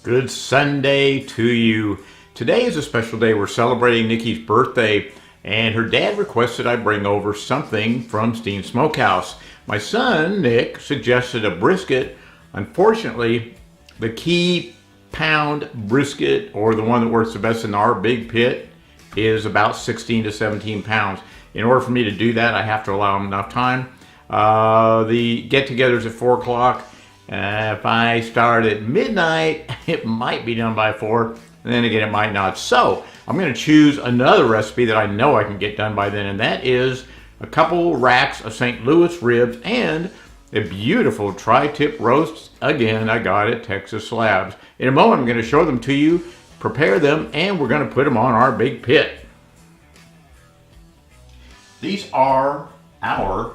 Good Sunday to you. Today is a special day. We're celebrating Nicki's birthday, and her dad requested I bring over something from SteenSmokeHouse. My son, Nick, suggested a brisket. Unfortunately, the key pound brisket, or the one that works the best in our big pit, is about 16 to 17 pounds. In order for me to do that, I have to allow him enough time. The get-together's at 4 o'clock. If I start at midnight, it might be done by 4, and then again it might not. So I'm going to choose another recipe that I know I can get done by then, and that is a couple racks of St. Louis ribs and a beautiful tri-tip roast. Again, I got it, Texas slabs. In a moment I'm going to show them to you, prepare them, and we're going to put them on our big pit. These are our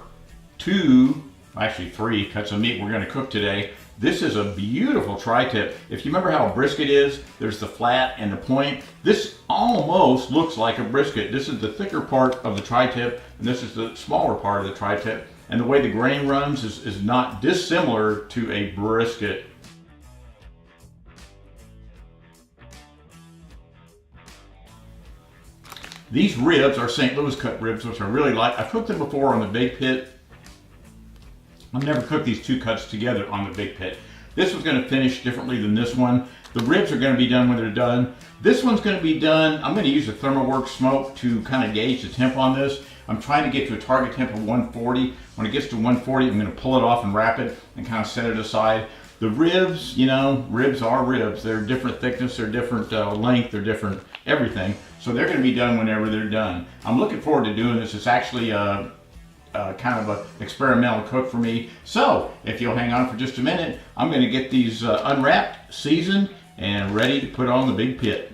actually 3 cuts of meat we're going to cook today. This is a beautiful tri-tip. If you remember how a brisket is, there's the flat and the point. This almost looks like a brisket. This is the thicker part of the tri-tip, and this is the smaller part of the tri-tip. And the way the grain runs is not dissimilar to a brisket. These ribs are St. Louis cut ribs, which I really like. I've cooked them before on the big pit. I've never cooked these 2 cuts together on the big pit. This one's going to finish differently than this one. The ribs are going to be done when they're done. This one's going to be done, I'm going to use a ThermoWorks smoke to kind of gauge the temp on this. I'm trying to get to a target temp of 140. When it gets to 140, I'm going to pull it off and wrap it and kind of set it aside. The ribs, you know, ribs are ribs. They're different thickness, they're different length, they're different everything. So they're going to be done whenever they're done. I'm looking forward to doing this. It's actually kind of an experimental cook for me. So if you'll hang on for just a minute, I'm going to get these unwrapped, seasoned, and ready to put on the big pit.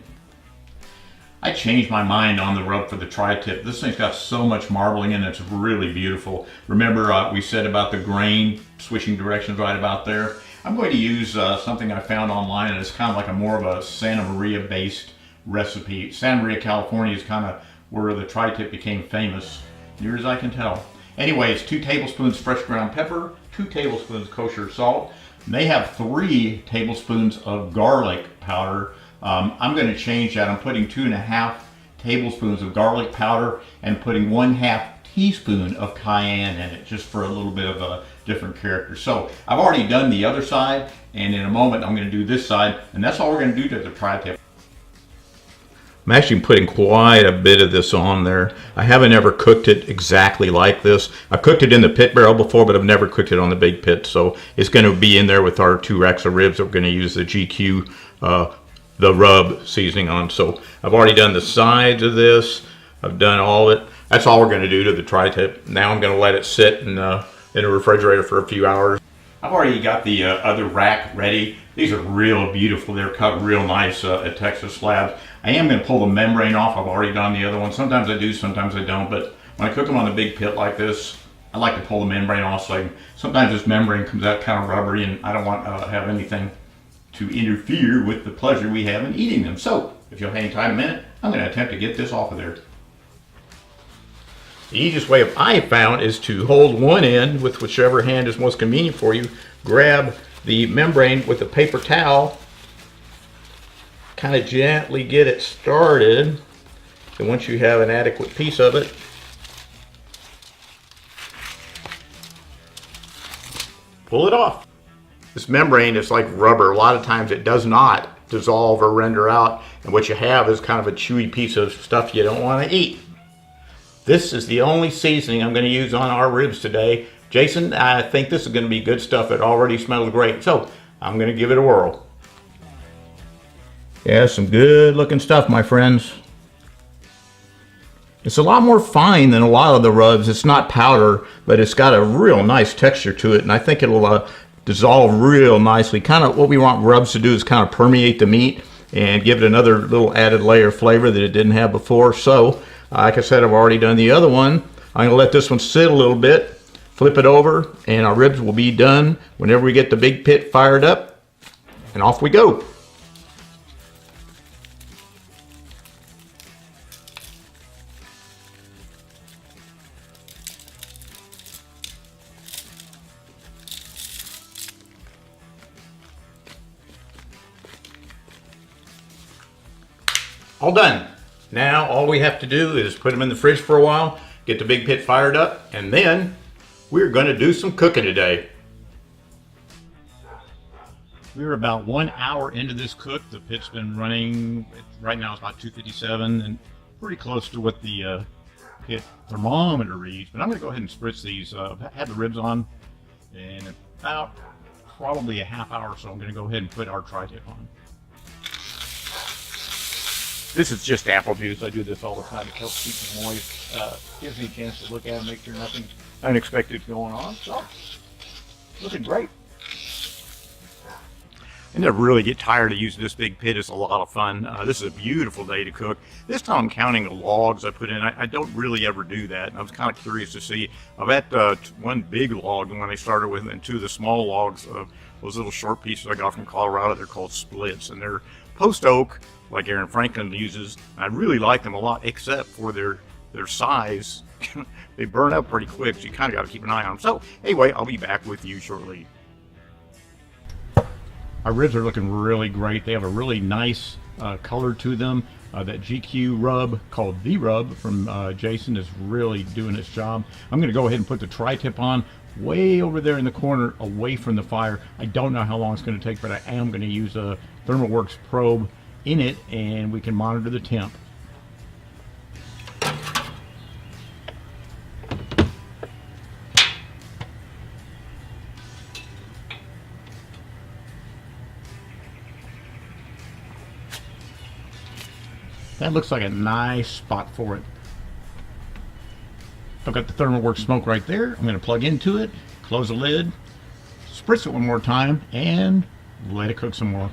I changed my mind on the rub for the tri-tip. This thing's got so much marbling in it, it's really beautiful. Remember we said about the grain switching directions right about there? I'm going to use something I found online, and it's kind of like more of a Santa Maria based recipe. Santa Maria, California is kind of where the tri-tip became famous, near as I can tell. Anyways, 2 tablespoons fresh ground pepper, 2 tablespoons kosher salt. And they have 3 tablespoons of garlic powder. I'm going to change that. I'm putting 2.5 tablespoons of garlic powder and putting 1/2 teaspoon of cayenne in it, just for a little bit of a different character. So I've already done the other side, and in a moment I'm going to do this side, and that's all we're going to do to the tri-tip. I'm actually putting quite a bit of this on there. I haven't ever cooked it exactly like this. I've cooked it in the pit barrel before, but I've never cooked it on the big pit. So it's going to be in there with our 2 racks of ribs that we're going to use the GQ, the rub seasoning on. So I've already done the sides of this. I've done all of it. That's all we're going to do to the tri-tip. Now I'm going to let it sit in the refrigerator for a few hours. I've already got the other rack ready. These are real beautiful. They're cut real nice at Texas slabs. I am going to pull the membrane off. I've already done the other one. Sometimes I do, sometimes I don't. But when I cook them on the big pit like this, I like to pull the membrane off. So sometimes this membrane comes out kind of rubbery, and I don't want to have anything to interfere with the pleasure we have in eating them. So if you'll hang tight a minute, I'm going to attempt to get this off of there. The easiest way I found is to hold one end with whichever hand is most convenient for you. Grab the membrane with a paper towel, kind of gently get it started, and once you have an adequate piece of it, pull it off. This membrane is like rubber. A lot of times it does not dissolve or render out, and what you have is kind of a chewy piece of stuff you don't want to eat. This is the only seasoning I'm going to use on our ribs today. Jason, I think this is going to be good stuff. It already smells great, so I'm going to give it a whirl. Yeah, some good looking stuff, my friends. It's a lot more fine than a lot of the rubs. It's not powder, but it's got a real nice texture to it, and I think it'll dissolve real nicely. Kind of what we want rubs to do is kind of permeate the meat and give it another little added layer of flavor that it didn't have before. So, like I said, I've already done the other one. I'm going to let this one sit a little bit, flip it over, and our ribs will be done whenever we get the big pit fired up, and off we go. All done. Now all we have to do is put them in the fridge for a while, get the big pit fired up, and then we're going to do some cooking today. We're about 1 hour into this cook. The pit's been running, right now it's about 257 and pretty close to what the pit thermometer reads. But I'm going to go ahead and spritz these. Have the ribs on in about probably a half hour, so I'm going to go ahead and put our tri-tip on. This is just apple juice. I do this all the time. It helps keep me moist. Gives me a chance to look at it and make sure nothing unexpected is going on. So, looking great. I never really get tired of using this big pit. It's a lot of fun. This is a beautiful day to cook. This time I'm counting the logs I put in. I don't really ever do that. And I was kind of curious to see. I've had one big log when they started with, and two of the small logs, those little short pieces I got from Colorado. They're called splits, and they're post oak, like Aaron Franklin uses. I really like them a lot, except for their size. They burn up pretty quick, so you kind of got to keep an eye on them. So anyway, I'll be back with you shortly. Our ribs are looking really great. They have a really nice color to them. That GQ rub called the rub from Jason is really doing its job. I'm going to go ahead and put the tri-tip on way over there in the corner away from the fire. I don't know how long it's going to take, but I am going to use a ThermoWorks probe in it, and we can monitor the temp. That looks like a nice spot for it. I've got the ThermoWorks smoke right there. I'm going to plug into it, close the lid, spritz it one more time, and let it cook some more.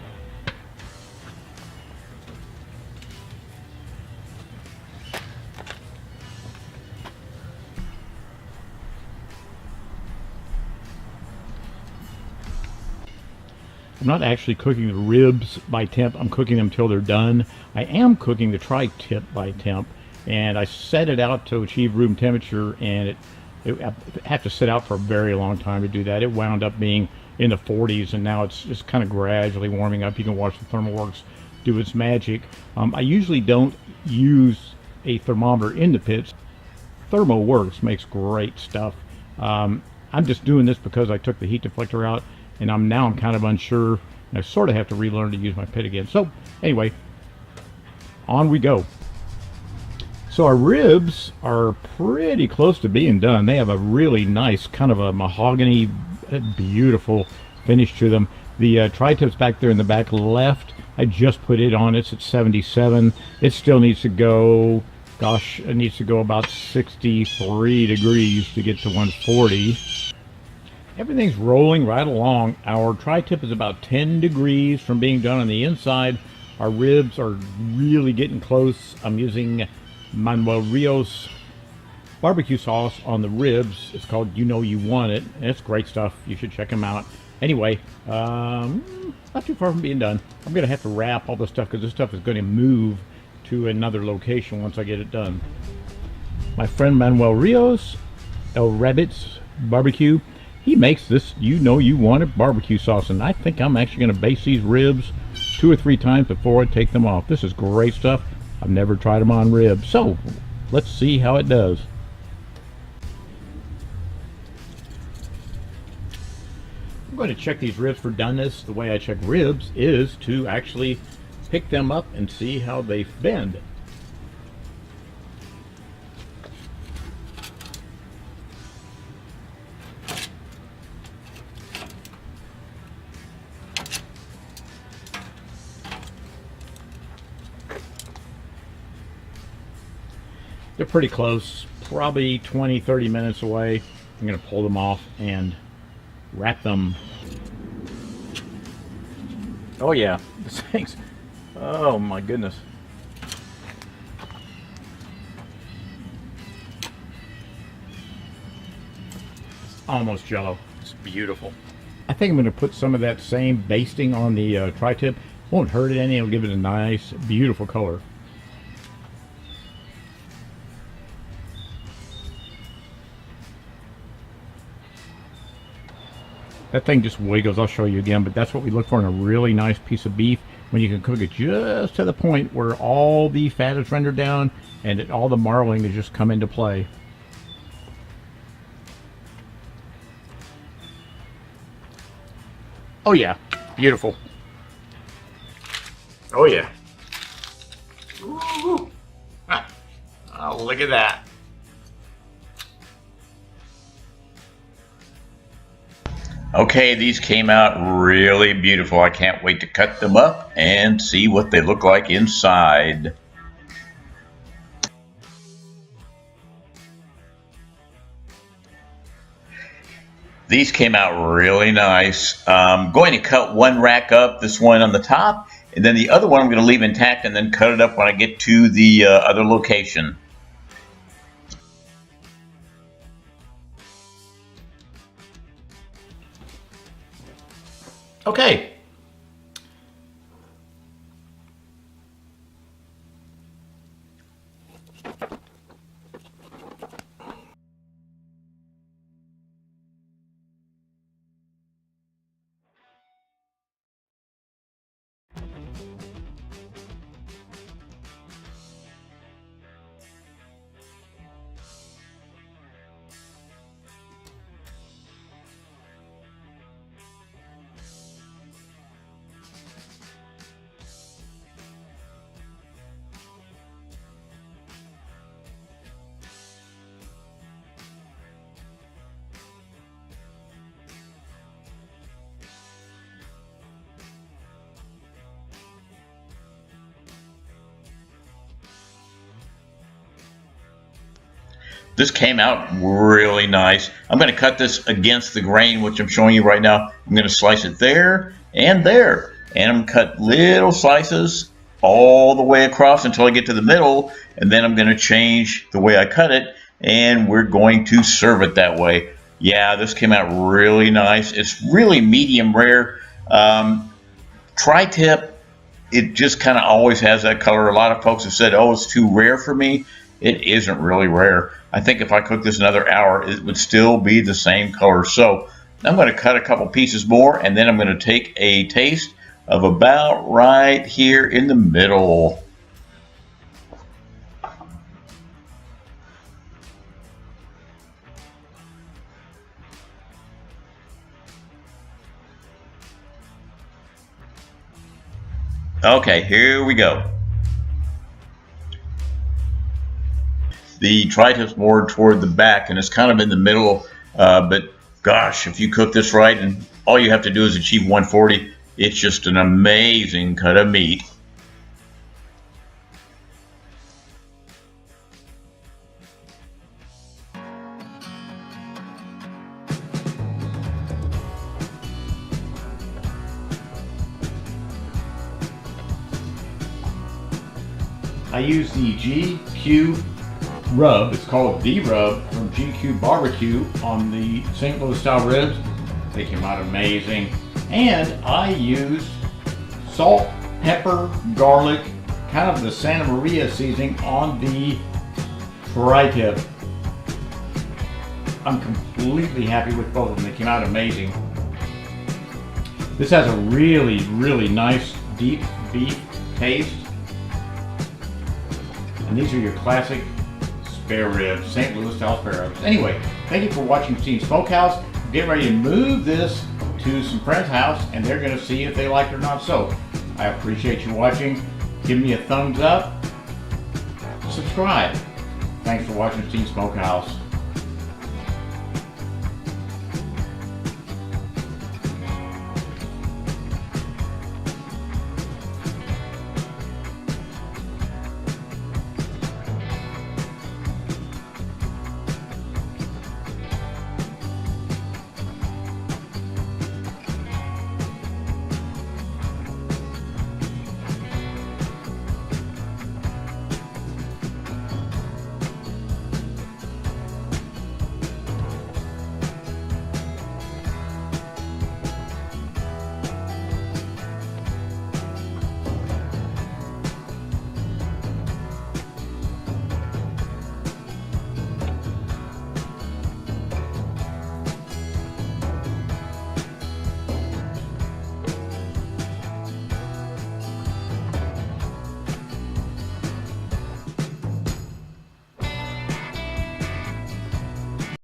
I'm not actually cooking the ribs by temp. I'm cooking them till they're done. I am cooking the tri-tip by temp, and I set it out to achieve room temperature, and it had to sit out for a very long time to do that. It wound up being in the 40s, and now it's just kind of gradually warming up. You can watch the ThermoWorks do its magic. I usually don't use a thermometer in the pits. ThermoWorks makes great stuff. I'm just doing this because I took the heat deflector out, and I'm kind of unsure. I sort of have to relearn to use my pit again. So anyway, on we go. So our ribs are pretty close to being done. They have a really nice kind of a mahogany, beautiful finish to them. The tri-tip's back there in the back left. I just put it on. It's at 77. It still needs to go, gosh, it needs to go about 63 degrees to get to 140. Everything's rolling right along. Our tri-tip is about 10 degrees from being done on the inside. Our ribs are really getting close. I'm using Manuel Rios barbecue sauce on the ribs. It's called You Know You Want It. And it's great stuff. You should check them out. Anyway, not too far from being done. I'm going to have to wrap all this stuff because this stuff is going to move to another location once I get it done. My friend Manuel Rios, El Rabbit's Barbecue, he makes this You Know You Want It barbecue sauce, and I think I'm actually going to baste these ribs 2 or 3 times before I take them off. This is great stuff. I've never tried them on ribs, so let's see how it does. I'm going to check these ribs for doneness. The way I check ribs is to actually pick them up and see how they bend. They're pretty close, probably 20-30 minutes away. I'm going to pull them off and wrap them. Oh yeah, this thing's, oh my goodness. It's almost jello. It's beautiful. I think I'm going to put some of that same basting on the tri-tip. Won't hurt it any, it'll give it a nice, beautiful color. That thing just wiggles. I'll show you again, but that's what we look for in a really nice piece of beef. when you can cook it just to the point where all the fat is rendered down and all the marling has just come into play. Oh yeah, beautiful. Oh yeah. Ooh. Oh, look at that. Okay, these came out really beautiful. I can't wait to cut them up and see what they look like inside. These came out really nice. I'm going to cut one rack up, this one on the top, and then the other one I'm going to leave intact and then cut it up when I get to the other location. Okay. This came out really nice. I'm going to cut this against the grain, which I'm showing you right now. I'm going to slice it there and there. And I'm going to cut little slices all the way across until I get to the middle. And then I'm going to change the way I cut it. And we're going to serve it that way. Yeah, this came out really nice. It's really medium rare. Tri-tip, it just kind of always has that color. A lot of folks have said, oh, it's too rare for me. It isn't really rare. I think if I cook this another hour, it would still be the same color. So I'm going to cut a couple pieces more, and then I'm going to take a taste of about right here in the middle. Okay, here we go. The tri-tip's more toward the back, and it's kind of in the middle, but gosh, if you cook this right and all you have to do is achieve 140, it's just an amazing cut of meat. I use the GQ rub. It's called the rub from GQ Barbecue on the St. Louis style ribs. They came out amazing. And I use salt, pepper, garlic, kind of the Santa Maria seasoning on the tri-tip. I'm completely happy with both of them. They came out amazing. This has a really, really nice deep beef taste. And these are your classic spare ribs, St. Louis style spare ribs. Anyway, thank you for watching SteenSmokeHouse. I'm getting ready to move this to some friend's house, and they're going to see if they like it or not. So I appreciate you watching. Give me a thumbs up. Subscribe. Thanks for watching SteenSmokeHouse.